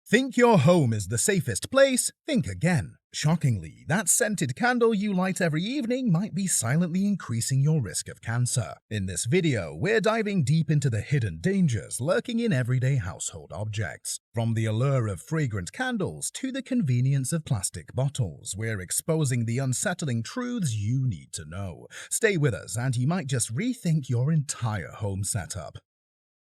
Think your home is the safest place? Think again. Shockingly, that scented candle you light every evening might be silently increasing your risk of cancer. In this video, we're diving deep into the hidden dangers lurking in everyday household objects. From the allure of fragrant candles to the convenience of plastic bottles, we're exposing the unsettling truths you need to know. Stay with us and you might just rethink your entire home setup.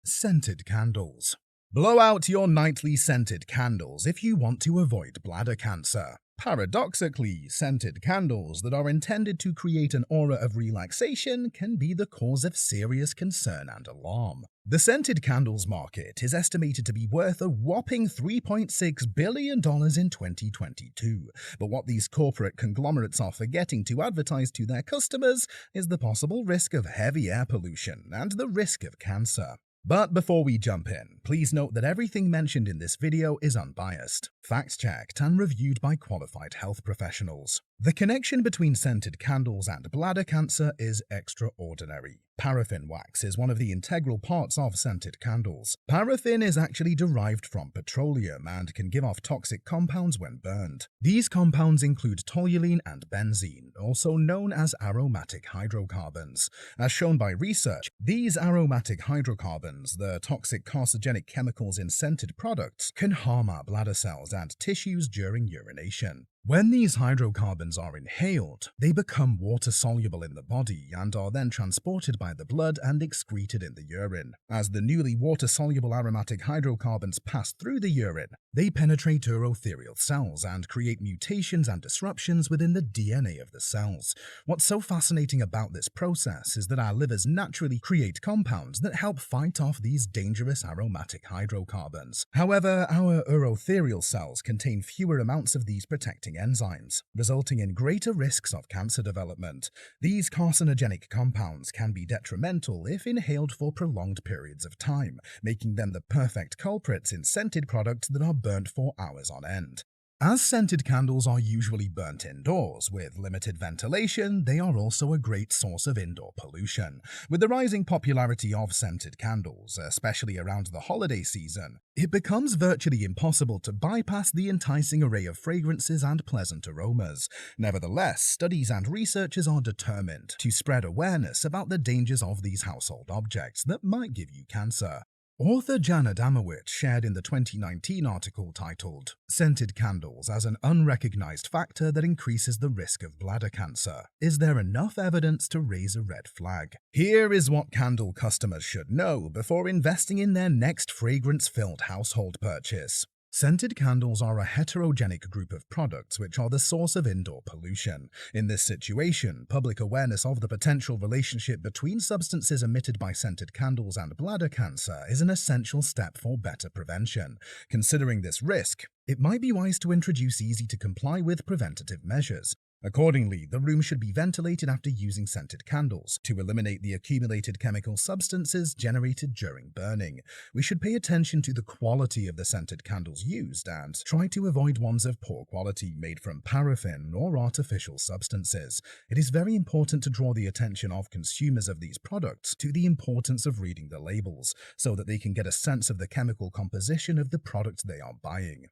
Scented candles. Blow out your nightly scented candles if you want to avoid bladder cancer. Paradoxically, scented candles that are intended to create an aura of relaxation can be the cause of serious concern and alarm. The scented candles market is estimated to be worth a whopping $3.6 billion in 2022. But what these corporate conglomerates are forgetting to advertise to their customers is the possible risk of heavy air pollution and the risk of cancer. But before we jump in, please note that everything mentioned in this video is unbiased, fact-checked, and reviewed by qualified health professionals. The connection between scented candles and bladder cancer is extraordinary. Paraffin wax is one of the integral parts of scented candles. Paraffin is actually derived from petroleum and can give off toxic compounds when burned. These compounds include toluene and benzene, also known as aromatic hydrocarbons. As shown by research, these aromatic hydrocarbons, the toxic carcinogenic chemicals in scented products, can harm our bladder cells and tissues during urination. When these hydrocarbons are inhaled, they become water-soluble in the body and are then transported by the blood and excreted in the urine. As the newly water-soluble aromatic hydrocarbons pass through the urine, they penetrate urothelial cells and create mutations and disruptions within the DNA of the cells. What's so fascinating about this process is that our livers naturally create compounds that help fight off these dangerous aromatic hydrocarbons. However, our urothelial cells contain fewer amounts of these protecting enzymes, resulting in greater risks of cancer development. These carcinogenic compounds can be detrimental if inhaled for prolonged periods of time, making them the perfect culprits in scented products that are burnt for hours on end. As scented candles are usually burnt indoors with limited ventilation, they are also a great source of indoor pollution. With the rising popularity of scented candles, especially around the holiday season, it becomes virtually impossible to bypass the enticing array of fragrances and pleasant aromas. Nevertheless, studies and researchers are determined to spread awareness about the dangers of these household objects that might give you cancer. Author Jan Adamowicz shared in the 2019 article titled "Scented Candles as an Unrecognized Factor That Increases the Risk of Bladder Cancer. Is There Enough Evidence to Raise a Red Flag?" Here is what candle customers should know before investing in their next fragrance-filled household purchase. Scented candles are a heterogenic group of products which are the source of indoor pollution. In this situation, public awareness of the potential relationship between substances emitted by scented candles and bladder cancer is an essential step for better prevention. Considering this risk, it might be wise to introduce easy-to-comply with preventative measures. Accordingly, the room should be ventilated after using scented candles to eliminate the accumulated chemical substances generated during burning. We should pay attention to the quality of the scented candles used and try to avoid ones of poor quality made from paraffin or artificial substances. It is very important to draw the attention of consumers of these products to the importance of reading the labels so that they can get a sense of the chemical composition of the product they are buying.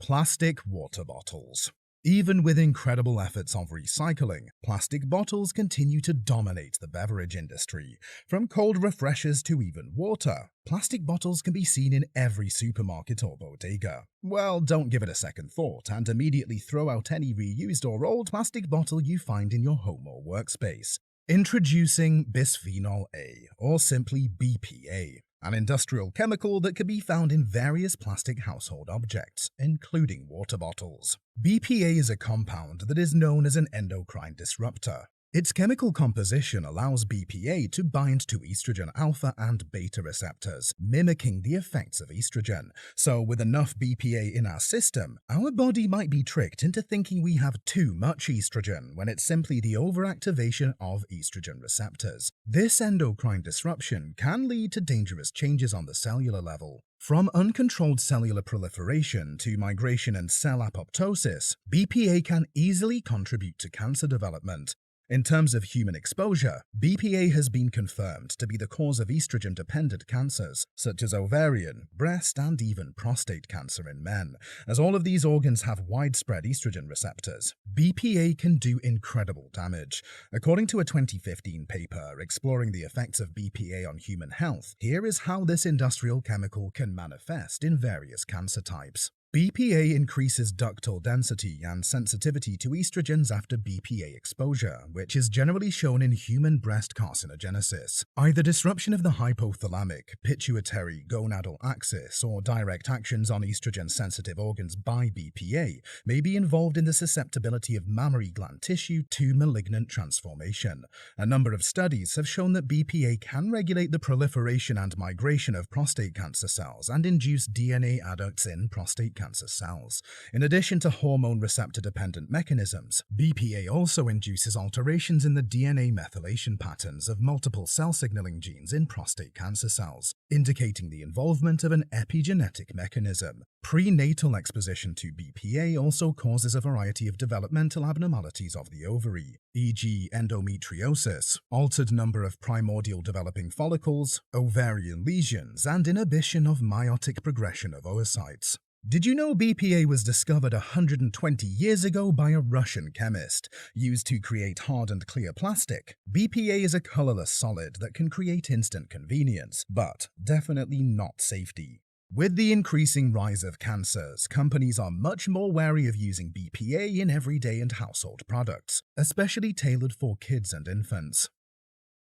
Plastic water bottles. Even with incredible efforts of recycling, plastic bottles continue to dominate the beverage industry. From cold refreshers to even water, plastic bottles can be seen in every supermarket or bodega. Well, don't give it a second thought and immediately throw out any reused or old plastic bottle you find in your home or workspace. Introducing bisphenol A, or simply BPA. An industrial chemical that can be found in various plastic household objects, including water bottles. BPA is a compound that is known as an endocrine disruptor. Its chemical composition allows BPA to bind to estrogen alpha and beta receptors, mimicking the effects of estrogen. So with enough BPA in our system, our body might be tricked into thinking we have too much estrogen when it's simply the overactivation of estrogen receptors. This endocrine disruption can lead to dangerous changes on the cellular level. From uncontrolled cellular proliferation to migration and cell apoptosis, BPA can easily contribute to cancer development. In terms of human exposure, BPA has been confirmed to be the cause of estrogen-dependent cancers, such as ovarian, breast, and even prostate cancer in men. As all of these organs have widespread estrogen receptors, BPA can do incredible damage. According to a 2015 paper exploring the effects of BPA on human health, here is how this industrial chemical can manifest in various cancer types. BPA increases ductal density and sensitivity to estrogens after BPA exposure, which is generally shown in human breast carcinogenesis. Either disruption of the hypothalamic, pituitary, gonadal axis or direct actions on estrogen-sensitive organs by BPA may be involved in the susceptibility of mammary gland tissue to malignant transformation. A number of studies have shown that BPA can regulate the proliferation and migration of prostate cancer cells and induce DNA adducts in prostate cancer cells. In addition to hormone receptor-dependent mechanisms, BPA also induces alterations in the DNA methylation patterns of multiple cell signaling genes in prostate cancer cells, indicating the involvement of an epigenetic mechanism. Prenatal exposition to BPA also causes a variety of developmental abnormalities of the ovary, e.g. endometriosis, altered number of primordial developing follicles, ovarian lesions, and inhibition of meiotic progression of oocytes. Did you know BPA was discovered 120 years ago by a Russian chemist? Used to create hard and clear plastic, BPA is a colorless solid that can create instant convenience, but definitely not safety. With the increasing rise of cancers, companies are much more wary of using BPA in everyday and household products, especially tailored for kids and infants.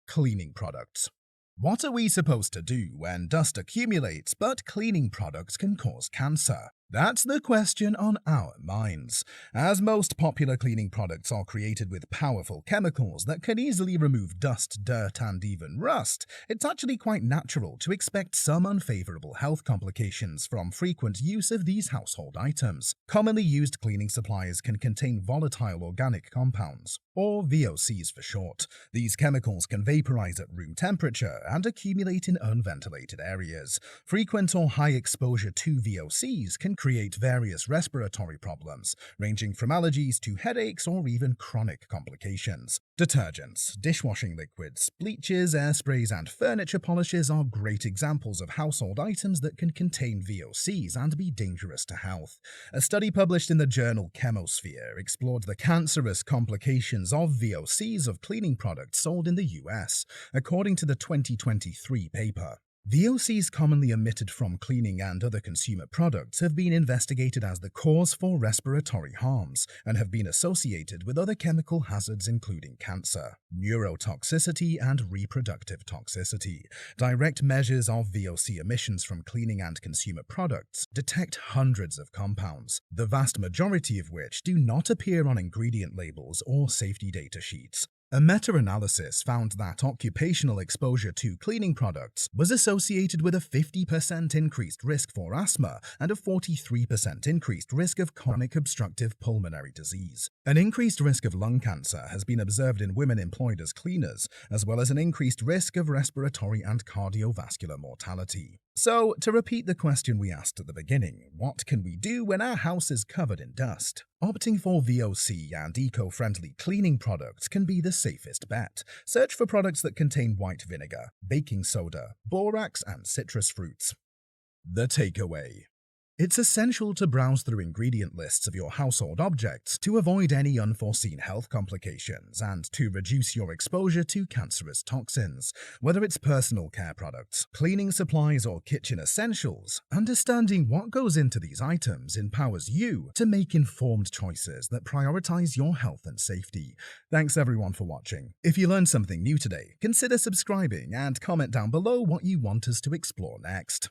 Cleaning products. What are we supposed to do when dust accumulates but cleaning products can cause cancer? That's the question on our minds. As most popular cleaning products are created with powerful chemicals that can easily remove dust, dirt, and even rust, it's actually quite natural to expect some unfavorable health complications from frequent use of these household items. Commonly used cleaning supplies can contain volatile organic compounds, or VOCs for short. These chemicals can vaporize at room temperature and accumulate in unventilated areas. Frequent or high exposure to VOCs can create various respiratory problems, ranging from allergies to headaches or even chronic complications. Detergents, dishwashing liquids, bleaches, airsprays, and furniture polishes are great examples of household items that can contain VOCs and be dangerous to health. A study published in the journal Chemosphere explored the cancerous complications of VOCs of cleaning products sold in the US, according to the 2023 paper. VOCs commonly emitted from cleaning and other consumer products have been investigated as the cause for respiratory harms and have been associated with other chemical hazards including cancer, neurotoxicity, and reproductive toxicity. Direct measures of VOC emissions from cleaning and consumer products detect hundreds of compounds, the vast majority of which do not appear on ingredient labels or safety data sheets. A meta-analysis found that occupational exposure to cleaning products was associated with a 50% increased risk for asthma and a 43% increased risk of chronic obstructive pulmonary disease. An increased risk of lung cancer has been observed in women employed as cleaners, as well as an increased risk of respiratory and cardiovascular mortality. So, to repeat the question we asked at the beginning, what can we do when our house is covered in dust? Opting for VOC and eco-friendly cleaning products can be the safest bet. Search for products that contain white vinegar, baking soda, borax, and citrus fruits. The takeaway. It's essential to browse through ingredient lists of your household objects to avoid any unforeseen health complications and to reduce your exposure to cancerous toxins. Whether it's personal care products, cleaning supplies, or kitchen essentials, understanding what goes into these items empowers you to make informed choices that prioritize your health and safety. Thanks everyone for watching. If you learned something new today, consider subscribing and comment down below what you want us to explore next.